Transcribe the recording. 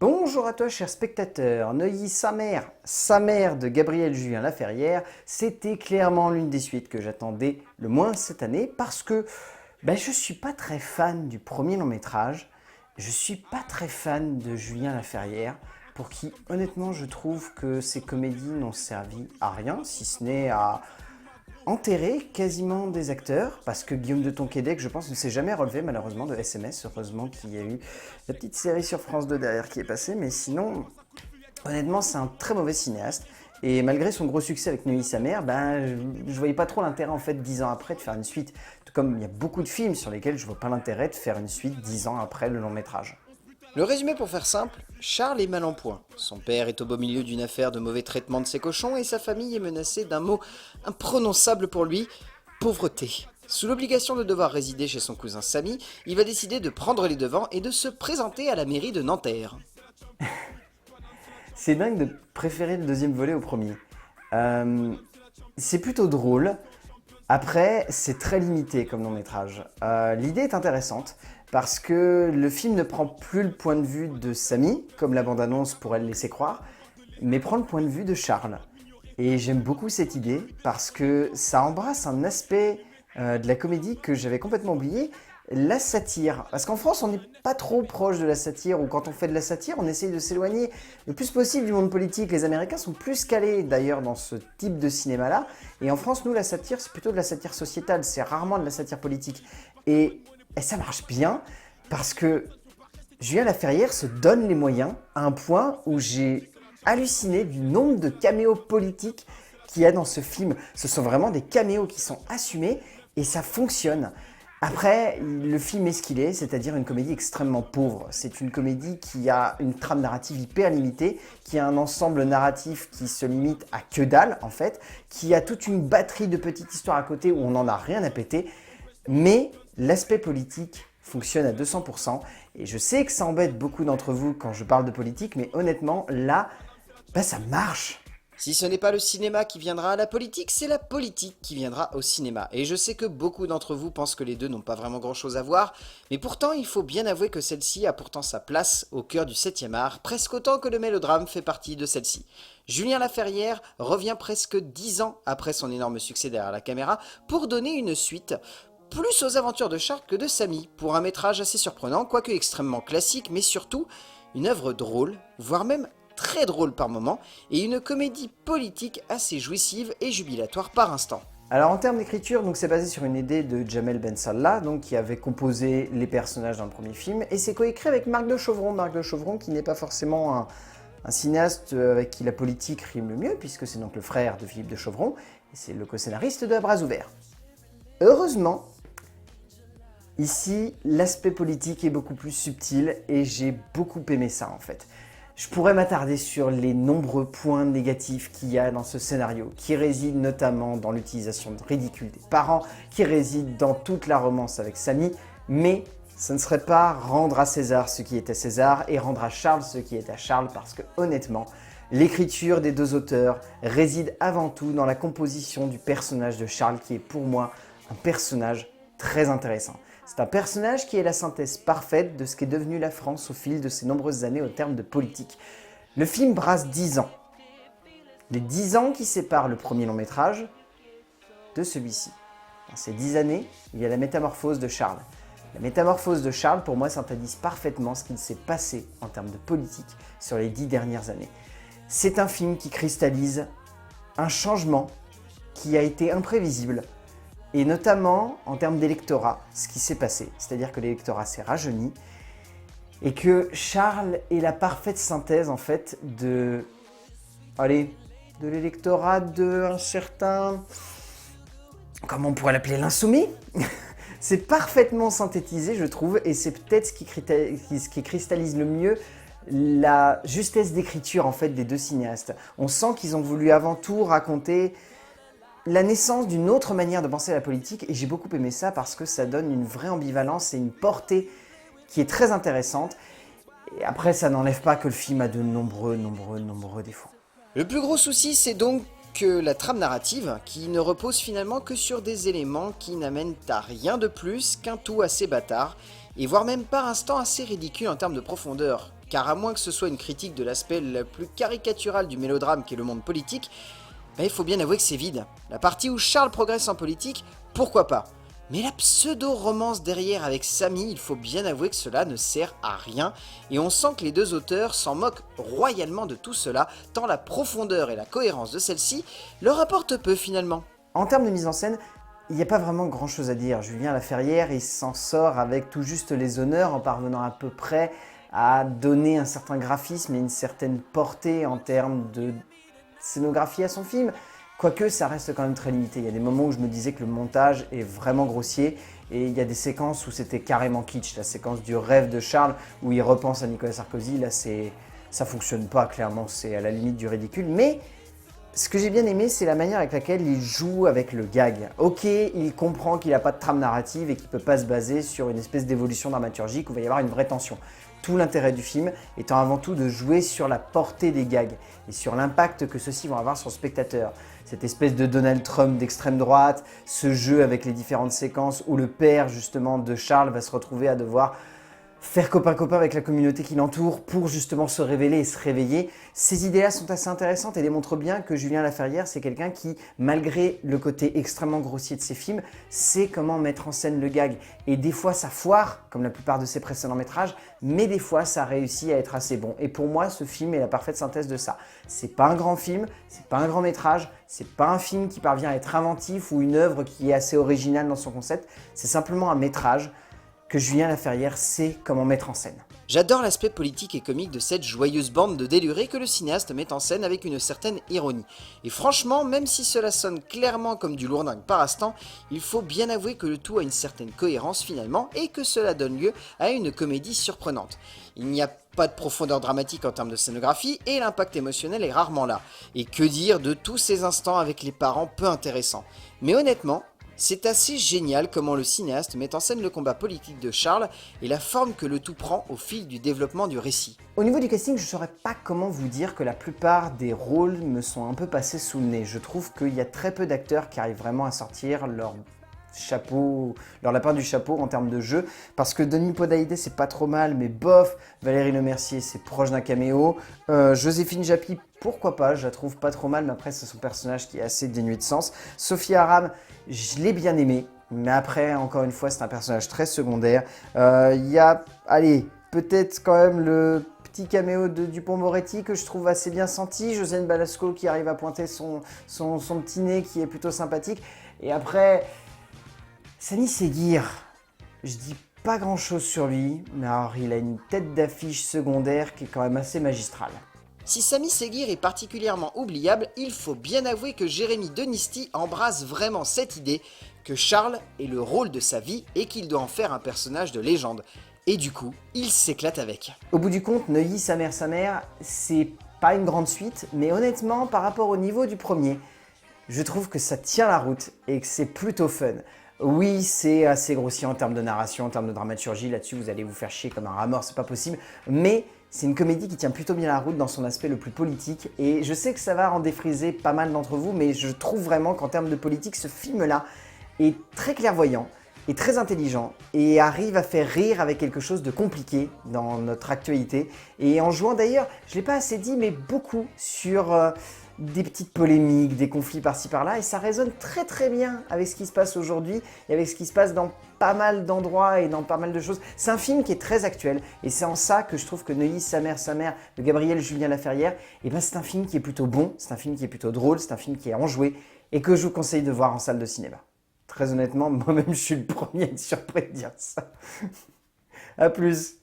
Bonjour à toi, cher spectateur. Neuilly sa mère de Gabriel Julien Laferrière, c'était clairement l'une des suites que j'attendais le moins cette année parce que je suis pas très fan du premier long métrage. Je suis pas très fan de Julien Laferrière, pour qui honnêtement je trouve que ses comédies n'ont servi à rien, si ce n'est à enterrer quasiment des acteurs, parce que Guillaume de Tonquédec, je pense, ne s'est jamais relevé malheureusement de SMS. Heureusement qu'il y a eu la petite série sur France 2 derrière qui est passée, mais sinon, honnêtement, c'est un très mauvais cinéaste. Et malgré son gros succès avec Neuilly sa mère, je voyais pas trop l'intérêt en fait 10 ans après de faire une suite. Tout comme il y a beaucoup de films sur lesquels je vois pas l'intérêt de faire une suite 10 ans après le long métrage. Le résumé pour faire simple, Charles est mal en point. Son père est au beau milieu d'une affaire de mauvais traitement de ses cochons et sa famille est menacée d'un mot imprononçable pour lui, pauvreté. Sous l'obligation de devoir résider chez son cousin Samy, il va décider de prendre les devants et de se présenter à la mairie de Nanterre. C'est dingue de préférer le deuxième volet au premier. Euh, c'est plutôt drôle. Après, c'est très limité comme long métrage. L'idée est intéressante parce que le film ne prend plus le point de vue de Samy, comme la bande-annonce pourrait le laisser croire, mais prend le point de vue de Charles. Et j'aime beaucoup cette idée parce que ça embrasse un aspect de la comédie que j'avais complètement oublié, la satire. Parce qu'en France, on n'est pas trop proche de la satire, ou quand on fait de la satire, on essaye de s'éloigner le plus possible du monde politique. Les Américains sont plus calés d'ailleurs dans ce type de cinéma-là. Et en France, nous, la satire, c'est plutôt de la satire sociétale, c'est rarement de la satire politique. Et ça marche bien parce que Julien Laferrière se donne les moyens à un point où j'ai halluciné du nombre de caméos politiques qu'il y a dans ce film. Ce sont vraiment des caméos qui sont assumés et ça fonctionne. Après, le film est ce qu'il est, c'est-à-dire une comédie extrêmement pauvre. C'est une comédie qui a une trame narrative hyper limitée, qui a un ensemble narratif qui se limite à que dalle en fait, qui a toute une batterie de petites histoires à côté où on n'en a rien à péter, mais l'aspect politique fonctionne à 200%. Et je sais que ça embête beaucoup d'entre vous quand je parle de politique, mais honnêtement, là, ça marche. Si ce n'est pas le cinéma qui viendra à la politique, c'est la politique qui viendra au cinéma. Et je sais que beaucoup d'entre vous pensent que les deux n'ont pas vraiment grand-chose à voir, mais pourtant il faut bien avouer que celle-ci a pourtant sa place au cœur du 7e art, presque autant que le mélodrame fait partie de celle-ci. Julien Laferrière revient presque 10 ans après son énorme succès derrière la caméra pour donner une suite, plus aux aventures de Charles que de Samy, pour un métrage assez surprenant, quoique extrêmement classique, mais surtout une œuvre drôle, voire même très drôle par moments, et une comédie politique assez jouissive et jubilatoire par instant. Alors en termes d'écriture, donc c'est basé sur une idée de Jamel Ben Salah, donc qui avait composé les personnages dans le premier film, et c'est coécrit avec Marc de Chauvron. Marc de Chauvron qui n'est pas forcément un cinéaste avec qui la politique rime le mieux, puisque c'est donc le frère de Philippe de Chauvron, et c'est le co-scénariste de À Bras ouverts. Heureusement, ici, l'aspect politique est beaucoup plus subtil et j'ai beaucoup aimé ça en fait. Je pourrais m'attarder sur les nombreux points négatifs qu'il y a dans ce scénario, qui résident notamment dans l'utilisation de ridicule des parents, qui résident dans toute la romance avec Samy, mais ce ne serait pas rendre à César ce qui est à César et rendre à Charles ce qui est à Charles, parce que honnêtement, l'écriture des deux auteurs réside avant tout dans la composition du personnage de Charles, qui est pour moi un personnage très intéressant. C'est un personnage qui est la synthèse parfaite de ce qu'est devenue la France au fil de ces nombreuses années au terme de politique. Le film brasse 10 ans. Les 10 ans qui séparent le premier long métrage de celui-ci. Dans ces 10 années, il y a la métamorphose de Charles. La métamorphose de Charles, pour moi, synthétise parfaitement ce qu'il s'est passé en termes de politique sur les 10 dernières années. C'est un film qui cristallise un changement qui a été imprévisible, et notamment en termes d'électorat, ce qui s'est passé. C'est-à-dire que l'électorat s'est rajeuni et que Charles est la parfaite synthèse en fait de l'électorat d'un certain, comment on pourrait l'appeler, l'insoumis. C'est parfaitement synthétisé, je trouve, et c'est peut-être ce qui cristallise le mieux la justesse d'écriture en fait des deux cinéastes. On sent qu'ils ont voulu avant tout raconter la naissance d'une autre manière de penser à la politique, et j'ai beaucoup aimé ça parce que ça donne une vraie ambivalence et une portée qui est très intéressante. Et après, ça n'enlève pas que le film a de nombreux défauts. Le plus gros souci, c'est donc que la trame narrative, qui ne repose finalement que sur des éléments qui n'amènent à rien de plus qu'un tout assez bâtard, et voire même par instants assez ridicule en termes de profondeur. Car à moins que ce soit une critique de l'aspect le plus caricatural du mélodrame qu'est le monde politique, il faut bien avouer que c'est vide. La partie où Charles progresse en politique, pourquoi pas. Mais la pseudo-romance derrière avec Sammy, il faut bien avouer que cela ne sert à rien, et on sent que les deux auteurs s'en moquent royalement de tout cela, tant la profondeur et la cohérence de celle-ci leur apportent peu finalement. En termes de mise en scène, il n'y a pas vraiment grand chose à dire. Julien Laferrière, il s'en sort avec tout juste les honneurs en parvenant à peu près à donner un certain graphisme et une certaine portée en termes de scénographie à son film. Quoique ça reste quand même très limité. Il y a des moments où je me disais que le montage est vraiment grossier et il y a des séquences où c'était carrément kitsch. La séquence du rêve de Charles où il repense à Nicolas Sarkozy, là ça fonctionne pas clairement, c'est à la limite du ridicule. Mais ce que j'ai bien aimé, c'est la manière avec laquelle il joue avec le gag. Ok, il comprend qu'il n'a pas de trame narrative et qu'il ne peut pas se baser sur une espèce d'évolution dramaturgique où il va y avoir une vraie tension. Tout l'intérêt du film étant avant tout de jouer sur la portée des gags et sur l'impact que ceux-ci vont avoir sur le spectateur. Cette espèce de Donald Trump d'extrême droite, ce jeu avec les différentes séquences où le père justement de Charles va se retrouver à devoir faire copain-copain avec la communauté qui l'entoure pour justement se révéler et se réveiller. Ces idées-là sont assez intéressantes et démontrent bien que Julien Laferrière, c'est quelqu'un qui, malgré le côté extrêmement grossier de ses films, sait comment mettre en scène le gag. Et des fois, ça foire, comme la plupart de ses précédents métrages, mais des fois, ça réussit à être assez bon. Et pour moi, ce film est la parfaite synthèse de ça. C'est pas un grand film, c'est pas un grand métrage, c'est pas un film qui parvient à être inventif ou une œuvre qui est assez originale dans son concept, c'est simplement un métrage que Julien Laferrière sait comment mettre en scène. J'adore l'aspect politique et comique de cette joyeuse bande de délurés que le cinéaste met en scène avec une certaine ironie. Et franchement, même si cela sonne clairement comme du lourdingue par instant, il faut bien avouer que le tout a une certaine cohérence finalement et que cela donne lieu à une comédie surprenante. Il n'y a pas de profondeur dramatique en termes de scénographie et l'impact émotionnel est rarement là. Et que dire de tous ces instants avec les parents peu intéressants. Mais honnêtement, c'est assez génial comment le cinéaste met en scène le combat politique de Charles et la forme que le tout prend au fil du développement du récit. Au niveau du casting, je ne saurais pas comment vous dire que la plupart des rôles me sont un peu passés sous le nez. Je trouve qu'il y a très peu d'acteurs qui arrivent vraiment à sortir leur lapin du chapeau en termes de jeu, parce que Denis Podalides c'est pas trop mal, mais bof, Valérie Lemercier c'est proche d'un caméo, Joséphine Japy pourquoi pas, je la trouve pas trop mal, mais après c'est son personnage qui est assez dénué de sens. Sophie Aram, je l'ai bien aimée, mais après encore une fois c'est un personnage très secondaire. Il y a, allez, peut-être quand même le petit caméo de Dupond-Moretti que je trouve assez bien senti, Josiane Balasco qui arrive à pointer son petit nez qui est plutôt sympathique, et après Samy Seguir, je dis pas grand chose sur lui, mais alors il a une tête d'affiche secondaire qui est quand même assez magistrale. Si Samy Seguir est particulièrement oubliable, il faut bien avouer que Jérémy Denisti embrasse vraiment cette idée que Charles est le rôle de sa vie et qu'il doit en faire un personnage de légende. Et du coup, il s'éclate avec. Au bout du compte, Neuilly, sa mère, c'est pas une grande suite, mais honnêtement, par rapport au niveau du premier, je trouve que ça tient la route et que c'est plutôt fun. Oui, c'est assez grossier en termes de narration, en termes de dramaturgie, là-dessus vous allez vous faire chier comme un rat mort, c'est pas possible, mais c'est une comédie qui tient plutôt bien la route dans son aspect le plus politique, et je sais que ça va en défriser pas mal d'entre vous, mais je trouve vraiment qu'en termes de politique, ce film-là est très clairvoyant, est très intelligent, et arrive à faire rire avec quelque chose de compliqué dans notre actualité, et en jouant d'ailleurs, je l'ai pas assez dit, mais beaucoup sur des petites polémiques, des conflits par-ci par-là, et ça résonne très très bien avec ce qui se passe aujourd'hui et avec ce qui se passe dans pas mal d'endroits et dans pas mal de choses. C'est un film qui est très actuel, et c'est en ça que je trouve que Neuilly, sa mère, de Gabriel Julien Laferrière, et ben c'est un film qui est plutôt bon, c'est un film qui est plutôt drôle, c'est un film qui est enjoué, et que je vous conseille de voir en salle de cinéma. Très honnêtement, moi-même je suis le premier à être surpris de dire ça. A plus.